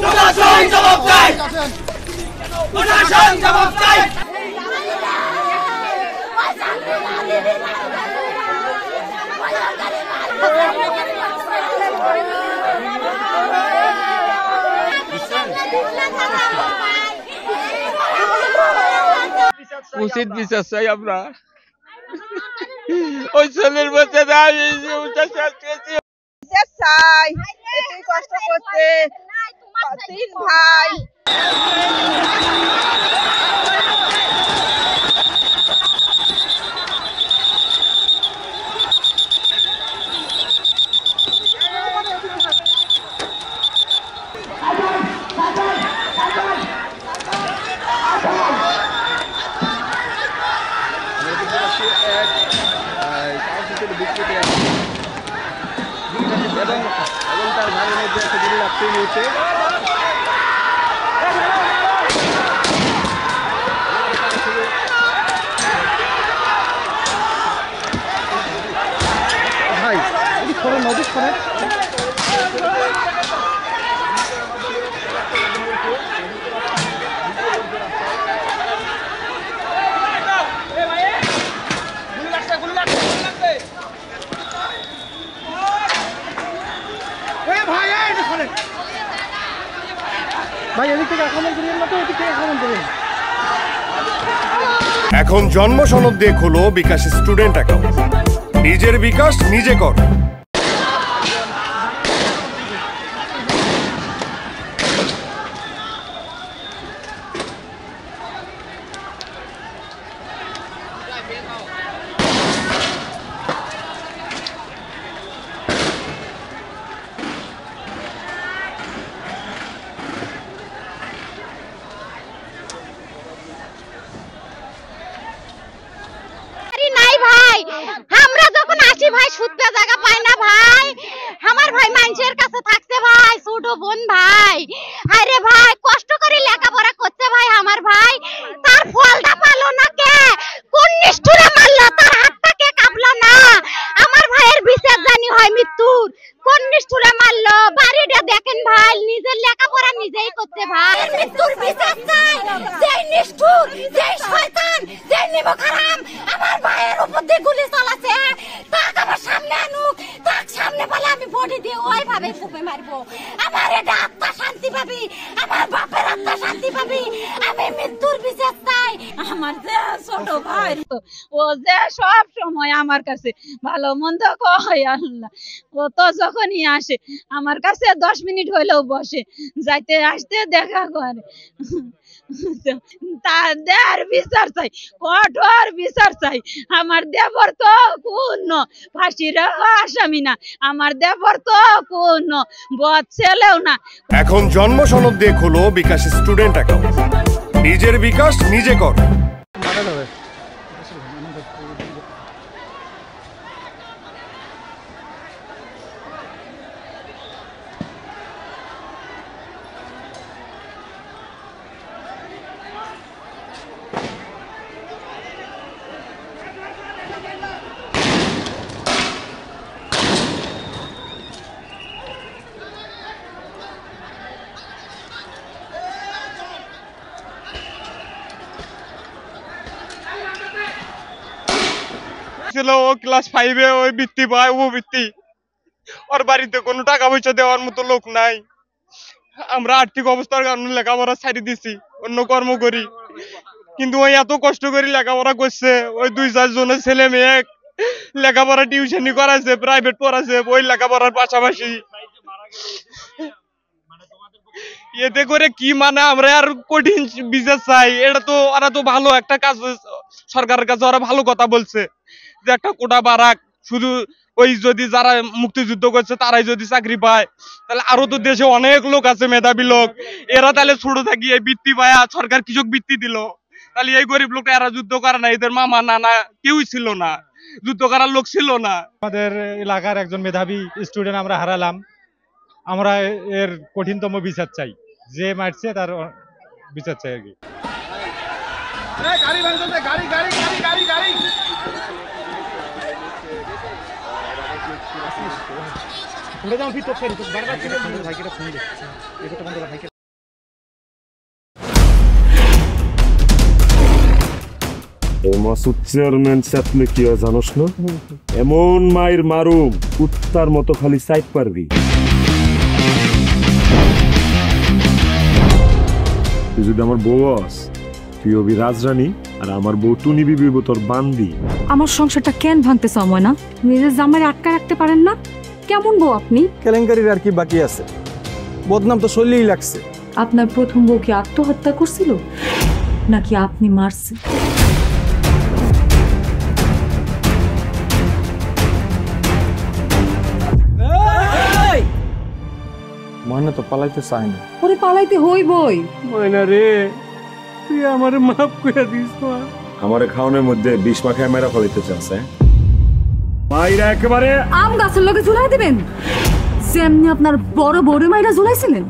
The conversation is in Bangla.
প্রশাসন জবাব চাই, প্রশাসন জবাব চাই। উচিত বিচার চাই আমরা। ওই ছেলের মধ্যে চাই, এতই কষ্ট করতে 3 ভাই। এবং তার ঘরের মধ্যে একটা গুলি লাগতে নিয়েছে। ভাই নদী করে এখন জন্ম সনদ দিয়ে খোলো বিকাশ স্টুডেন্ট অ্যাকাউন্ট। নিজের বিকাশ নিজে কর। আমরা যখন আসি ভাই সুততে জায়গা পাই না ভাই। আমার ভাই মানুষের কাছে থাকছে ভাই, ছোট বোন ভাই। আরে ভাই কষ্ট করে লেখাপড়া করছে ভাই আমার ভাই, তার ফলটা পালো না কে? কোন নিষ্ঠুরে মারলো? তার হাতটা কে কাঁপলো না? আমার ভাইয়ের বিচার জানি হয় মৃত্যুর। কোন নিষ্ঠুরে মারলো? বাড়িটা দেখেন ভাই, নিজের লেখাপড়া নিজেই করতে ভাই। মৃত্যুর বিচার চাই। যেই নিষ্ঠুর, যেই শয়তান, যেই নিমকহারাম আমার ভাইয়ের উপর দিয়ে গুলি চালাচ্ছে, তাকে আমার সামনে আনুক। তাকে সামনে পেলে আমি বডি দিয়ে ওইভাবে ফুপে মারবো। আমার এটা আত্মা শান্তি পাবি, আমার বাপের আত্মা শান্তি পাবি। আমি মৃত্যুর বিচার চাই। আমার যে ছোট ভাই, ও যে সব সময় আমার কাছে ভালো মন্দ কয় আল্লাহ। ও তো যখনই আসে আমার কাছে 10 মিনিট হইলেও বসে, যাইতে আসতে দেখা করে। তাদের বিচার চাই, কঠোর বিচার চাই। আমার দেবর তো কোন ফাঁসির আসামি না, আমার দেবর তো কোন বদ ছেলেও না। এখন জন্ম সনদ দিয়ে খোলো বিকাশ স্টুডেন্ট অ্যাকাউন্ট। নিজের বিকাশ নিজে কর। ছিল ও ক্লাস 5-এ, ওই বৃত্তি পায়, ও বৃত্তি। ওর বাড়িতে কোনো টাকা পয়সা দেওয়ার মতো লোক নাই। আমরা আর্থিক অবস্থার কারণে লেখাপড়া ছাড়ি দিছি, অন্য কর্ম করি। কিন্তু ওই এত কষ্ট করে লেখাপড়া করছে, ওই 2-4 জনের ছেলে মেয়ে লেখাপড়া টিউশনি করাইছে, প্রাইভেট পড়াছে, ওই লেখাপড়ার পাশাপাশি। এতে করে কি মানে আমরা আর কঠিন বিচার চাই। এটা তো ওরা তো ভালো একটা কাজ, সরকারের কাছে ওরা ভালো কথা বলছে যে একটা কোটা বাড়াক, শুধু ওই যদি যারা মুক্তিযুদ্ধ করছে তারাই যদি চাকরি পায়, তাহলে আরো তো দেশে অনেক লোক আছে মেধাবী লোক, এরা তাহলে ছোট থাকি এই বৃত্তি পায়, সরকার কৃষক বৃত্তি দিল, তাহলে এই গরিব লোকটা এরা যুদ্ধ করে না, এদের মামা নানা কেউই ছিল না, যুদ্ধ করার লোক ছিল না। আমাদের এলাকার একজন মেধাবী স্টুডেন্ট আমরা হারালাম। আমরা এর কঠিনতম বিচার চাই, যে মারছে তার বিচার চাই আর কি। মাসুদ চেয়ারম্যান চাপলে কি হয় জানোস না? এমন মায়ের মারুম কুত্তার মতো খালি সাইড পারবি। তুই যদি আমার বউ আস, তুই হবি রাজরানী আর আমার বউ টুনি বিবি তোর বান্দি। আমার সংসারটা কেন ভাঙতে সময় না? নিজের জামাই আটকা রাখতে পারেন না? কেমন বউ আপনি? কেলেঙ্কারির আর কি বাকি আছে? বদনাম তো শৈলেই লাগছে। আপনার প্রথম বউ কি আত্মহত্যা করছিল নাকি আপনি মারছেন? ময়না তো পালাইতে চায় না। ওরে পালাইতে হইবই। ময়না রে, তুই আমারে মাফ করে দিস। আমারে খাওয়ানোর মধ্যে বিষ মাখায় মেরা ফলাইতে চাচ্ছে। মাইরা একেবারে আম গাছের লগে ঝুলাই দিবেন যেমনি আপনার বড় বড় মাইরা ঝুলাইছিলেন।